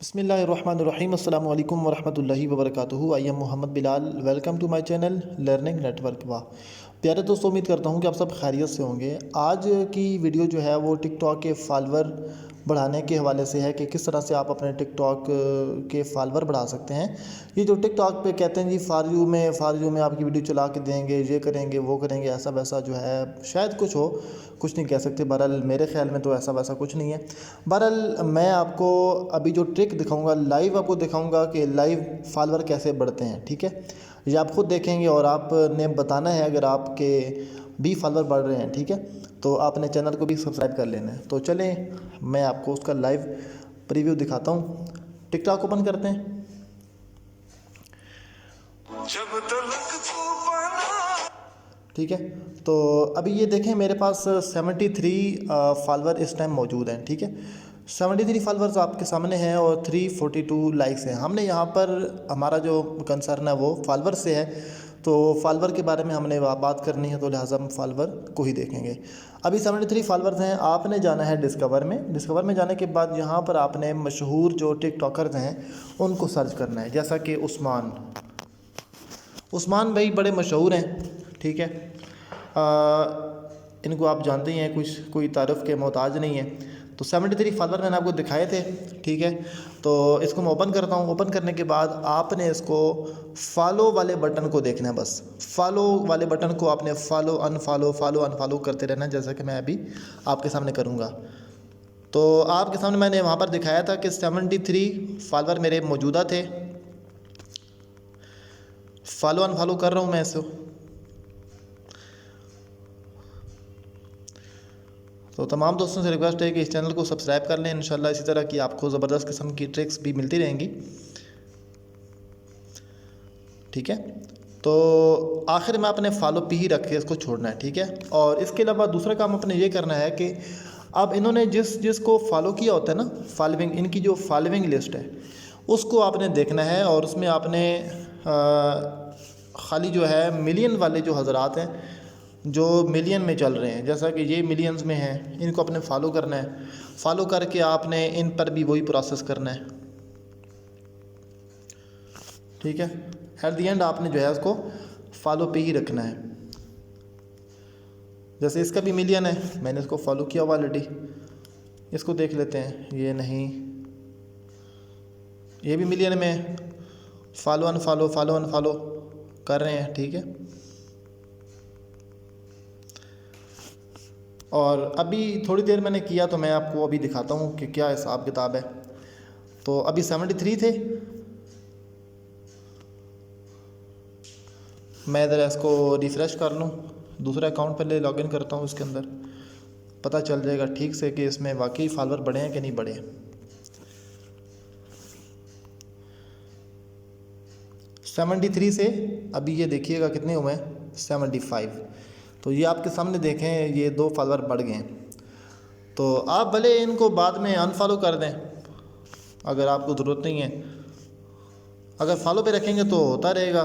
बिस्मिल्लाहिर्रहमानिर्रहीम अस्सलामु अलैकुम वरहमतुल्लाहि वबरकातुहू। I am Mohammad Bilal. Welcome to my channel learning network. वाह प्यारे दोस्तों, उम्मीद करता हूँ कि आप सब खैरियत से होंगे। आज की वीडियो जो है वो टिकटॉक के फॉलोअर बढ़ाने के हवाले से है कि किस तरह से आप अपने टिकटॉक के फॉलोअर बढ़ा सकते हैं। ये जो टिकटॉक पे कहते हैं जी फॉर यू में आपकी वीडियो चला के देंगे, ये करेंगे वो करेंगे, ऐसा वैसा जो है शायद कुछ हो, कुछ नहीं कह सकते। बहरहाल मेरे ख्याल में तो ऐसा वैसा कुछ नहीं है। बहरहाल मैं आपको अभी जो ट्रिक दिखाऊंगा, लाइव आपको दिखाऊंगा कि लाइव फॉलोअर कैसे बढ़ते हैं। ठीक है, ये आप खुद देखेंगे और आपने बताना है अगर आपके भी फॉलोअर बढ़ रहे हैं। ठीक है, तो आपने चैनल को भी सब्सक्राइब कर लेना है। तो चलें मैं आपको उसका लाइव प्रीव्यू दिखाता हूँ। टिकटॉक ओपन करते हैं। ठीक है, तो अभी ये देखें मेरे पास 73 फॉलोअर इस टाइम मौजूद हैं। ठीक है, 73 फॉलोअर्स आपके सामने हैं और 342 लाइक्स हैं। हमने यहाँ पर हमारा जो कंसर्न है वो फॉलोअर से है, तो फॉलोअर के बारे में हमने बात करनी है, तो लिहाजा हम फॉलोअर को ही देखेंगे। अभी 73 फॉलोअर्स हैं। आपने जाना है डिस्कवर में जाने के बाद यहाँ पर आपने मशहूर जो टिकटॉकर्स हैं उनको सर्च करना है। जैसा कि उस्मान भाई बड़े मशहूर हैं। ठीक है, इनको आप जानते ही हैं, कोई तारुफ के मोहताज नहीं है। तो 73 फॉलोअर मैंने आपको दिखाए थे। ठीक है, तो इसको मैं ओपन करता हूँ। ओपन करने के बाद आपने इसको फॉलो वाले बटन को देखना है। बस फॉलो वाले बटन को आपने फॉलो अनफॉलो करते रहना है, जैसा कि मैं अभी आपके सामने करूँगा। तो आपके सामने मैंने वहाँ पर दिखाया था कि 73 फॉलोअर मेरे मौजूदा थे। फॉलो अनफॉलो कर रहा हूँ मैं इसको। तो तमाम दोस्तों से रिक्वेस्ट है कि इस चैनल को सब्सक्राइब कर लें। इंशाल्लाह इसी तरह की आपको ज़बरदस्त किस्म की ट्रिक्स भी मिलती रहेंगी। ठीक है, तो आखिर में अपने फॉलो पे ही रख के इसको छोड़ना है। ठीक है, और इसके अलावा दूसरा काम अपने ये करना है कि अब इन्होंने जिसको फॉलो किया होता है ना, फॉलोइंग, इनकी जो फॉलोइंग लिस्ट है उसको आपने देखना है और उसमें आपने खाली जो है मिलियन वाले जो हज़रात हैं जो मिलियन में चल रहे हैं, जैसा कि ये मिलियंस में हैं, इनको अपने फॉलो करना है। फॉलो करके आपने इन पर भी वही प्रोसेस करना है। ठीक है, एट द एंड आपने जो है उसको फॉलो पे ही रखना है। जैसे इसका भी मिलियन है, मैंने इसको फॉलो किया हुआ ऑलरेडी। इसको देख लेते हैं, ये नहीं, ये भी मिलियन में फॉलो अनफॉलो कर रहे हैं। ठीक है, और अभी थोड़ी देर मैंने किया तो मैं आपको अभी दिखाता हूँ कि क्या हिसाब किताब है। तो अभी 73 थे। मैं ज़रा इसको रिफ़्रेश कर लूँ, दूसरे अकाउंट पर लॉगिन करता हूँ, उसके अंदर पता चल जाएगा ठीक से कि इसमें वाकई फॉलोअर बढ़े हैं कि नहीं बढ़े। 73 से अभी ये देखिएगा कितने हुए हैं, 75। तो ये आपके सामने देखें, ये 2 फॉलोअर बढ़ गए हैं। तो आप भले इनको बाद में अनफॉलो कर दें अगर आपको ज़रूरत नहीं है। अगर फॉलो पे रखेंगे तो होता रहेगा,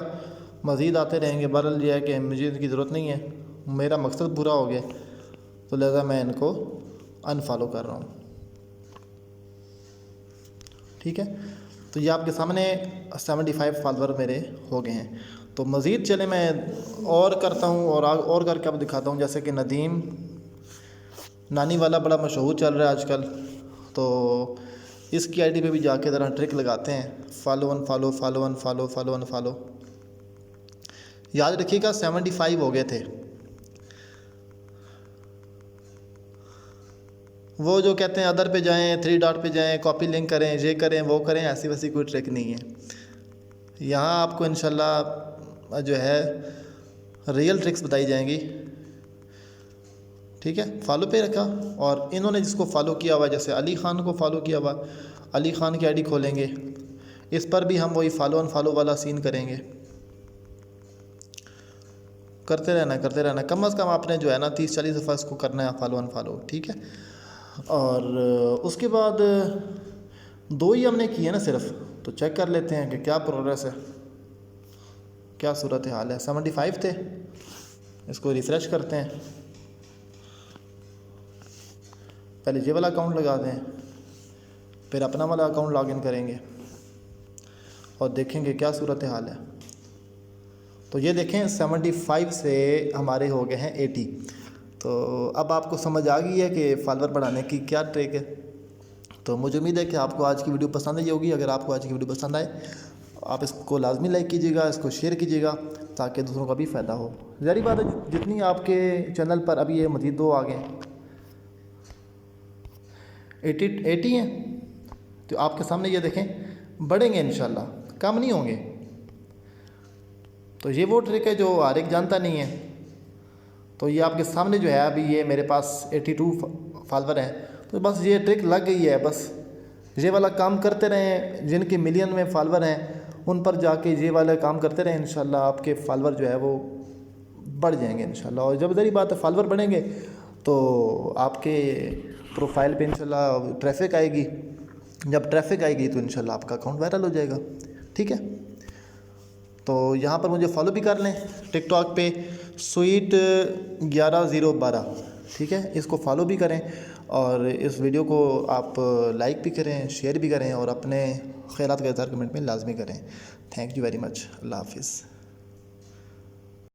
मज़ीद आते रहेंगे। बहरहाल ये है कि मुझे इनकी ज़रूरत नहीं है, मेरा मकसद पूरा हो गया, तो लिहाजा मैं इनको अनफॉलो कर रहा हूँ। ठीक है, तो ये आपके सामने 75 फॉलोअर मेरे हो गए हैं। तो मज़ीद चले मैं और करता हूँ और करके अब दिखाता हूँ। जैसे कि नदीम नानी वाला बड़ा मशहूर चल रहा है आजकल, तो इसकी आईडी पे भी जाके ज़रा ट्रिक लगाते हैं, फॉलो अनफॉलो। याद रखिएगा 75 हो गए थे। वो जो कहते हैं अदर पे जाएं, 3 डॉट पे जाएं, कॉपी लिंक करें, ये करें वो करें, ऐसी वैसी कोई ट्रिक नहीं है। यहाँ आपको इंशाल्लाह जो है रियल ट्रिक्स बताई जाएंगी। ठीक है, फॉलो पे रखा और इन्होंने जिसको फॉलो किया हुआ, जैसे अली ख़ान को फॉलो किया हुआ, अली ख़ान की आईडी खोलेंगे, इस पर भी हम वही फॉलो अनफॉलो वाला सीन करेंगे। करते रहना, कम अज़ कम आपने जो है ना 30-40 दफ़ा इसको करना है फॉलो अनफॉलो। ठीक है, और उसके बाद 2 ही हमने किए ना सिर्फ, तो चेक कर लेते हैं कि क्या प्रोग्रेस है, क्या सूरत हाल है। 75 थे, इसको रिफ़्रेश करते हैं। पहले ये वाला अकाउंट लगा दें, फिर अपना वाला अकाउंट लॉगिन करेंगे और देखेंगे क्या सूरत हाल है। तो ये देखें 75 से हमारे हो गए हैं 80। तो अब आपको समझ आ गई है कि फॉलोअर बढ़ाने की क्या ट्रिक है। तो मुझे उम्मीद है कि आपको आज की वीडियो पसंद आई होगी। अगर आपको आज की वीडियो पसंद आए आप इसको लाजमी लाइक कीजिएगा, इसको शेयर कीजिएगा ताकि दूसरों का भी फ़ायदा हो। ज़ाहिर बात है जितनी आपके चैनल पर अभी ये मज़ीद 2 आ गए 80 हैं, तो आपके सामने ये देखें बढ़ेंगे इंशाल्लाह, कम नहीं होंगे। तो ये वो ट्रिक है जो हर एक जानता नहीं है। तो ये आपके सामने जो है अभी ये मेरे पास 82 फॉलोअर हैं। तो बस ये ट्रिक लग गई है, बस ये वाला काम करते रहें। जिनके मिलियन में फॉलोअर हैं उन पर जाके ये वाला काम करते रहें, इंशाल्लाह आपके फॉलोअर जो है वो बढ़ जाएंगे इंशाल्लाह। और जब ज़री बात है फॉलोअर बढ़ेंगे तो आपके प्रोफाइल पे इंशाल्लाह ट्रैफिक आएगी। जब ट्रैफिक आएगी तो इंशाल्लाह आपका अकाउंट वायरल हो जाएगा। ठीक है, तो यहाँ पर मुझे फॉलो भी कर लें टिकटॉक पे sweet11012। ठीक है, इसको फॉलो भी करें और इस वीडियो को आप लाइक भी करें, शेयर भी करें और अपने ख़यालात का इज़हार कमेंट में लाजमी करें। Thank you very much. Allah हाफिज़।